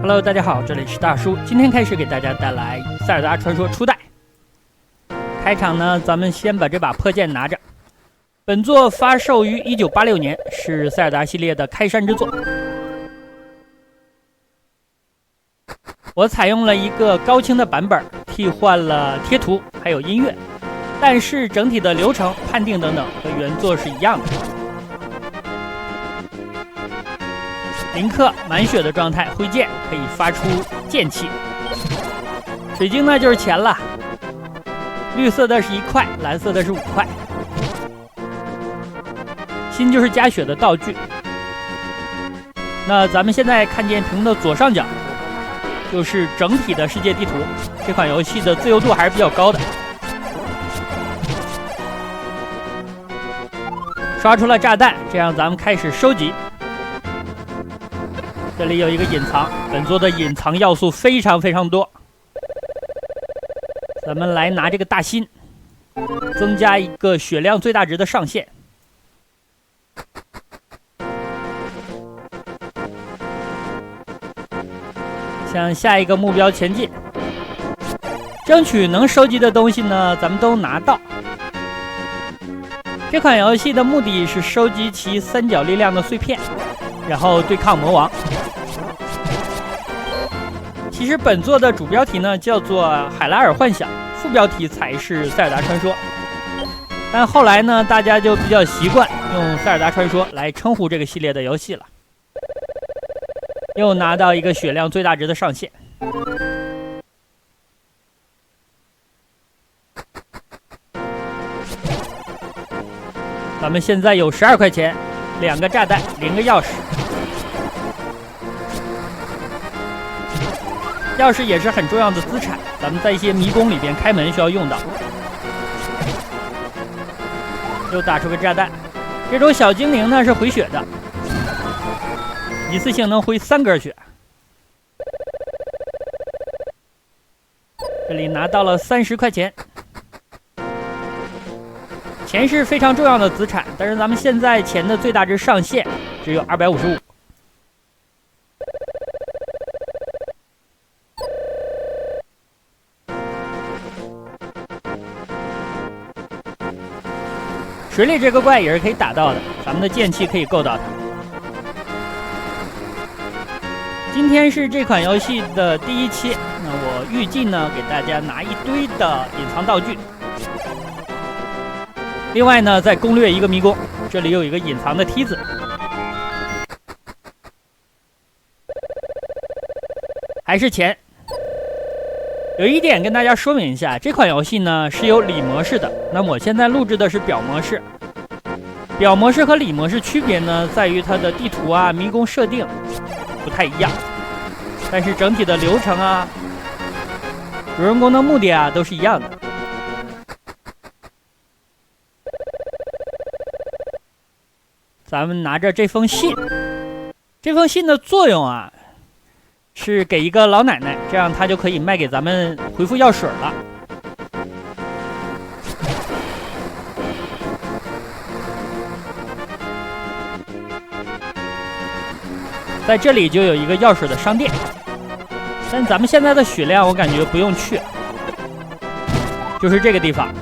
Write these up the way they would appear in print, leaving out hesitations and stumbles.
Hello， 大家好，这里是大叔。今天开始给大家带来《塞尔达传说》初代。开场呢，咱们先把这把破剑拿着。本作发售于1986年，是塞尔达系列的开山之作。我采用了一个高清的版本，替换了贴图还有音乐，但是整体的流程、判定等等和原作是一样的。林克满血的状态挥剑可以发出剑气，水晶呢就是钱了，绿色的是1块，蓝色的是5块，心就是加血的道具。那咱们现在看见屏幕的左上角就是整体的世界地图，这款游戏的自由度还是比较高的。刷出了炸弹，这样咱们开始收集。这里有一个隐藏，本作的隐藏要素非常多。咱们来拿这个大心，增加一个血量最大值的上限。向下一个目标前进，争取能收集的东西呢，咱们都拿到。这款游戏的目的是收集其三角力量的碎片，然后对抗魔王。其实本作的主标题呢叫做《海拉尔幻想》，副标题才是《塞尔达传说》。但后来呢，大家就比较习惯用《塞尔达传说》来称呼这个系列的游戏了。又拿到一个血量最大值的上限。咱们现在有12块钱，2个炸弹，0个钥匙。钥匙也是很重要的资产，咱们在一些迷宫里边开门需要用到。又打出个炸弹，这种小精灵呢是回血的，一次性能回3根血。这里拿到了30块钱，钱是非常重要的资产，但是咱们现在钱的最大值上限只有255。水里这个怪也是可以打到的，咱们的剑气可以够到它。今天是这款游戏的第1期，那我预计呢给大家拿一堆的隐藏道具。另外呢，再攻略一个迷宫，这里有一个隐藏的梯子。还是钱。有一点跟大家说明一下，这款游戏呢是有里模式的，那么我现在录制的是表模式。表模式和里模式区别呢，在于它的地图啊、迷宫设定不太一样，但是整体的流程啊、主人公的目的啊都是一样的。咱们拿着这封信，这封信的作用啊，是给一个老奶奶，这样她就可以卖给咱们回复药水了。在这里就有一个药水的商店，但咱们现在的血量我感觉不用去，就是这个地方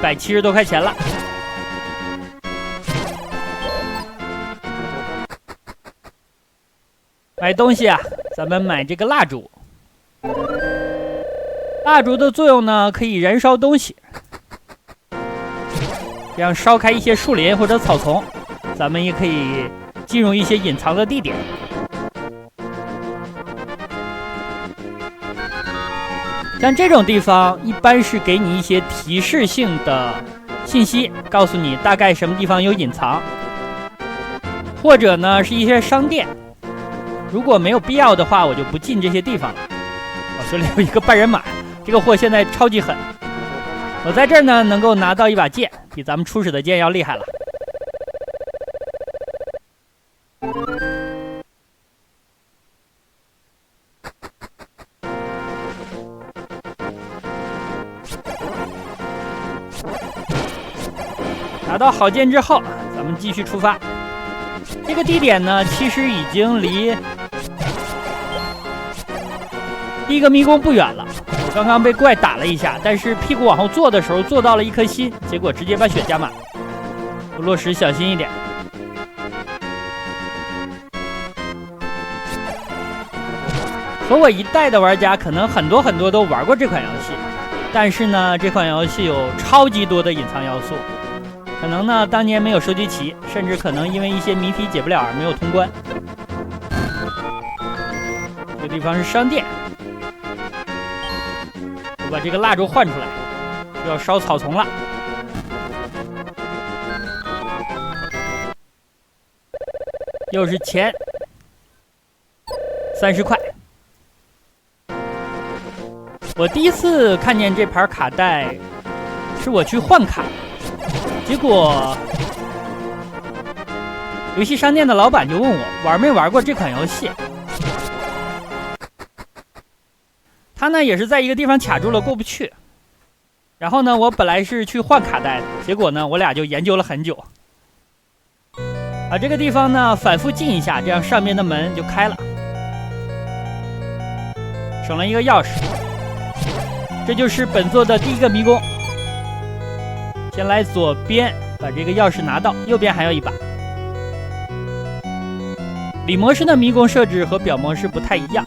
，170多块钱了。买东西啊，咱们买这个蜡烛。蜡烛的作用呢，可以燃烧东西，这样烧开一些树林或者草丛，咱们也可以进入一些隐藏的地点。像这种地方，一般是给你一些提示性的信息，告诉你大概什么地方有隐藏，或者呢是一些商店。如果没有必要的话，我就不进这些地方了。这里有一个半人马，这个货现在超级狠。我在这儿呢，能够拿到一把剑，比咱们初始的剑要厉害了。拿到好剑之后，咱们继续出发。这个地点呢，其实已经离第一个迷宫不远了。我刚刚被怪打了一下，但是屁股往后坐的时候坐到了一颗心，结果直接把血加满。不落时小心一点。和我一代的玩家可能很多都玩过这款游戏，但是呢，这款游戏有超级多的隐藏要素，可能呢当年没有收集齐，甚至可能因为一些谜题解不了而没有通关。这个地方是商店，我把这个蜡烛换出来，就要烧草丛了。又是钱，30块。我第一次看见这盘卡带，是我去换卡，结果游戏商店的老板就问我玩没玩过这款游戏。他呢也是在一个地方卡住了过不去，然后呢我本来是去换卡带的，结果呢我俩就研究了很久。把这个地方呢反复进一下，这样上面的门就开了，省了一个钥匙。这就是本作的第一个迷宫。先来左边把这个钥匙拿到，右边还有一把。里模式的迷宫设置和表模式不太一样。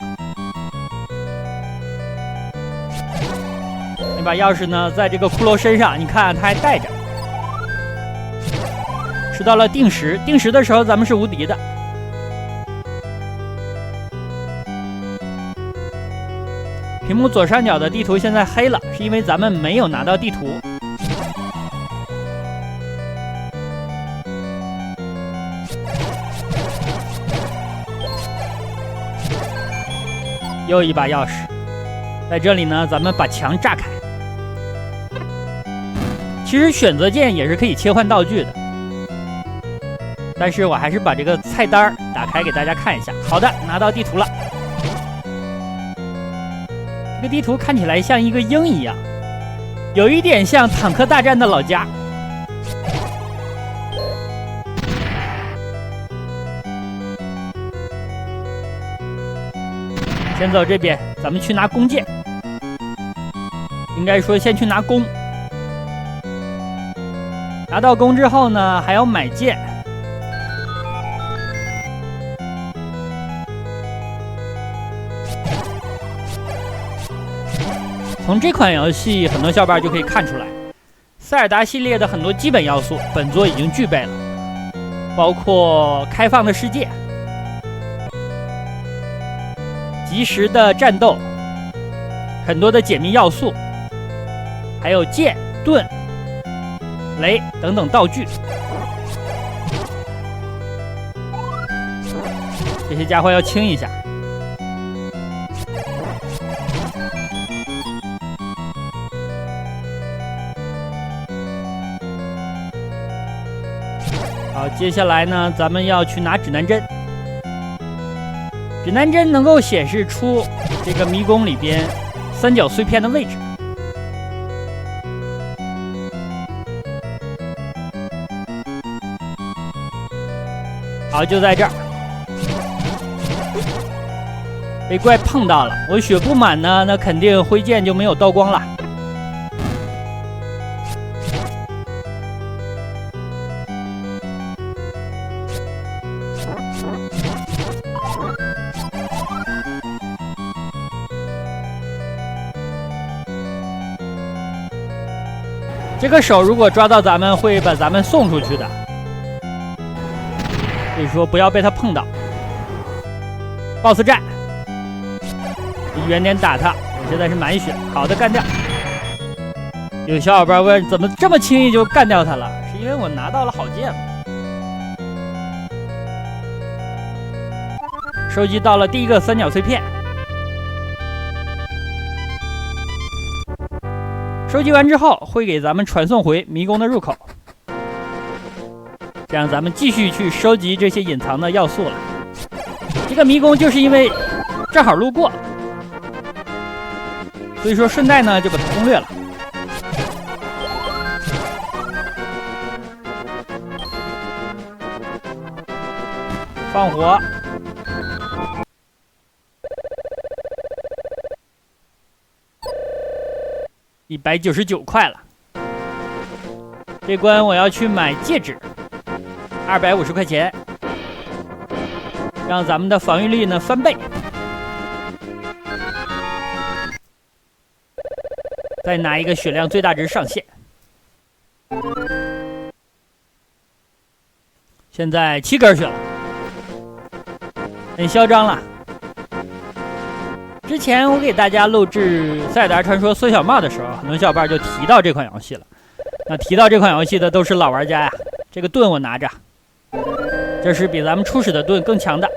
那把钥匙呢在这个骷髅身上，你看它还带着。吃到了定时，定时的时候咱们是无敌的。屏幕左上角的地图现在黑了，是因为咱们没有拿到地图。又一把钥匙，在这里呢，咱们把墙炸开。其实选择键也是可以切换道具的，但是我还是把这个菜单打开给大家看一下。好的，拿到地图了。这个地图看起来像一个鹰一样，有一点像坦克大战的老家。先走这边，咱们去拿弓箭。应该说先去拿弓。拿到弓之后呢，还要买剑。从这款游戏，很多小伙伴就可以看出来，塞尔达系列的很多基本要素，本作已经具备了，包括开放的世界、即时的战斗、很多的解密要素，还有剑、盾、雷等等道具。这些家伙要清一下。好，接下来呢，咱们要去拿指南针。指南针能够显示出这个迷宫里边三角碎片的位置。好，就在这儿。被怪碰到了，我血不满呢，那肯定挥剑就没有刀光了。这个手如果抓到咱们，会把咱们送出去的，所以说不要被他碰到。BOSS 战，离远点打他，我现在是满血，好的，干掉。有小伙伴问怎么这么轻易就干掉他了，是因为我拿到了好剑。收集到了第一个三角碎片。收集完之后，会给咱们传送回迷宫的入口，这样咱们继续去收集这些隐藏的要素了。这个迷宫就是因为正好路过，所以说顺带呢就把它攻略了。放火。199块了。这关我要去买戒指，250块钱，让咱们的防御力呢翻倍。再拿一个血量最大值上限。现在7根血了，很嚣张了。之前我给大家录制《塞尔达传说：缩小帽》的时候，很多小伙伴就提到这款游戏了。那提到这款游戏的都是老玩家呀。这个盾我拿着，这是比咱们初始的盾更强的。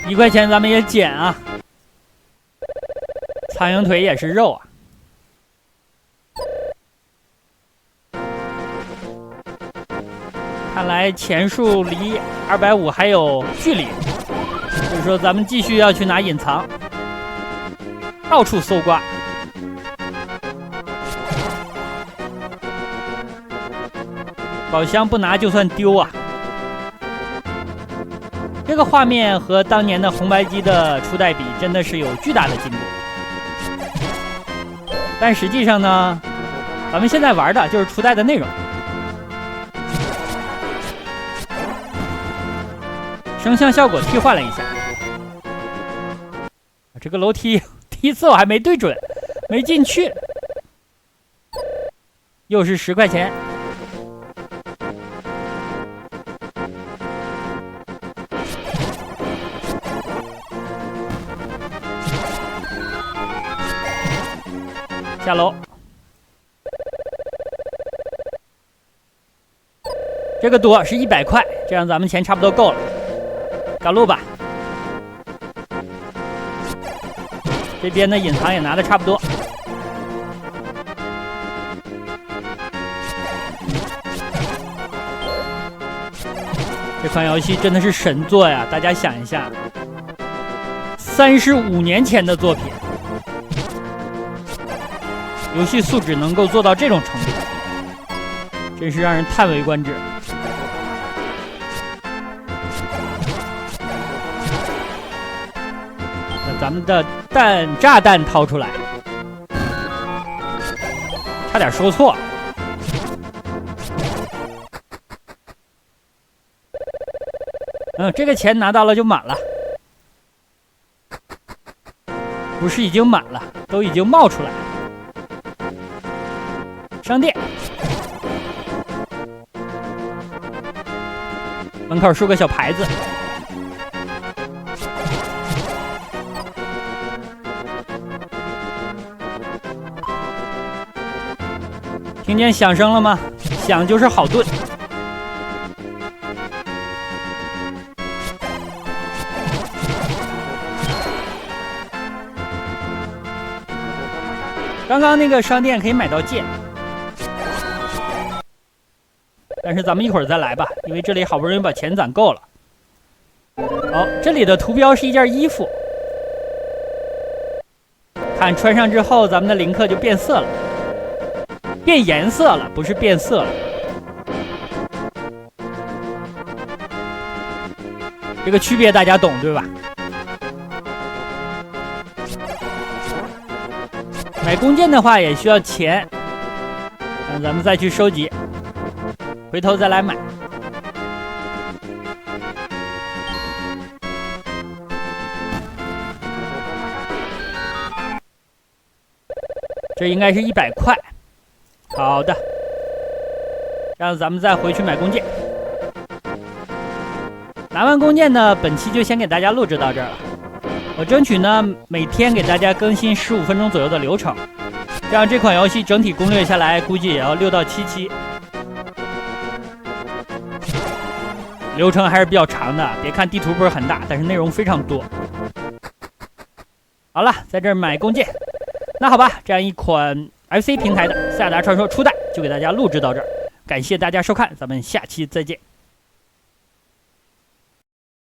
1块钱咱们也捡啊。苍蝇腿也是肉啊。看来钱数离250还有距离，就是说咱们继续要去拿隐藏，到处搜刮。宝箱不拿就算丢啊！这个画面和当年的红白机的初代比，真的是有巨大的进步。但实际上呢，咱们现在玩的就是初代的内容。声像效果替换了一下，这个楼梯第一次我还没对准，没进去，又是10块钱。下楼，这个多是100块，这样咱们钱差不多够了。赶路吧，这边的隐藏也拿的差不多。这款游戏真的是神作呀！大家想一下，35年前的作品，游戏素质能够做到这种程度，真是让人叹为观止。咱们的炸弹掏出来，差点说错。这个钱拿到了就满了，不是已经满了，都已经冒出来了。商店，门口竖个小牌子。听见响声了吗？响就是好盾。刚刚那个商店可以买到剑，但是咱们一会儿再来吧，因为这里好不容易把钱攒够了。好，这里的图标是一件衣服，看穿上之后，咱们的林克就变色了。变颜色了，不是变色了。这个区别大家懂对吧？买弓箭的话也需要钱，那咱们再去收集，回头再来买。这应该是100块。好的，这样咱们再回去买弓箭。拿完弓箭呢，本期就先给大家录制到这儿了。我争取呢每天给大家更新15分钟左右的流程，这样这款游戏整体攻略下来估计也要6到7期，流程还是比较长的。别看地图不是很大，但是内容非常多。好了，在这儿买弓箭。那好吧，这样一款 FC 平台的《塞尔达传说》初代就给大家录制到这儿，感谢大家收看，咱们下期再见。